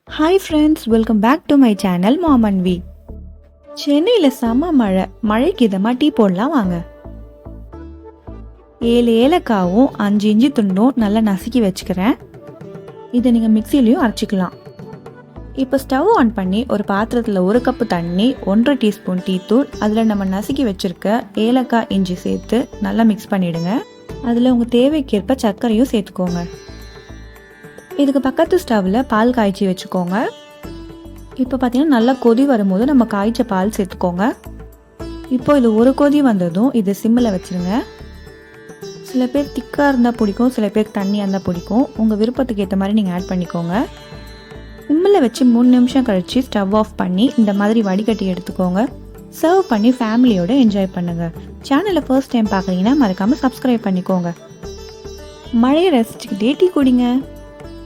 Hi friends, welcome back to my channel Mom and V. சென்னையில் செம்ம மழைக்கு இதமா டீ போடலாம் வாங்க. 7 ஏலக்காவும் 5 இஞ்சி துண்டும் நல்லா நசுக்கி வச்சுக்கிறேன். இதை நீங்கள் மிக்சிலையும் அரைச்சிக்கலாம். இப்போ ஸ்டவ் ஆன் பண்ணி ஒரு பாத்திரத்தில் 1 கப்பு தண்ணி, 1.5 டீஸ்பூன் டீ தூள், அதில் நம்ம நசுக்கி வச்சுருக்க ஏலக்காய் இஞ்சி சேர்த்து நல்லா மிக்ஸ் பண்ணிவிடுங்க. அதில் உங்கள் தேவைக்கேற்ப சர்க்கரையும் சேர்த்துக்கோங்க. இதுக்கு பக்கத்து ஸ்டவ்வில் பால் காய்ச்சி வச்சுக்கோங்க. இப்போ பார்த்தீங்கன்னா நல்லா கொதி வரும்போது நம்ம காய்ச்ச பால் சேர்த்துக்கோங்க. இப்போ இது ஒரு கொதி வந்ததும் இது சிம்மில் வச்சுருங்க. சில பேர் திக்காக இருந்தால் பிடிக்கும், சில பேருக்கு தண்ணியாக இருந்தால் பிடிக்கும். உங்கள் விருப்பத்துக்கு ஏற்ற மாதிரி நீங்கள் ஆட் பண்ணிக்கோங்க. சிம்மில் வச்சு 3 நிமிஷம் கழித்து ஸ்டவ் ஆஃப் பண்ணி இந்த மாதிரி வடிகட்டி எடுத்துக்கோங்க. சர்வ் பண்ணி ஃபேமிலியோடு என்ஜாய் பண்ணுங்கள். சேனலை ஃபர்ஸ்ட் டைம் பார்க்குறீங்கன்னா மறக்காமல் சப்ஸ்கிரைப் பண்ணிக்கோங்க. மழையை ரசிச்சுக்கிட்டே டீ குடிங்க.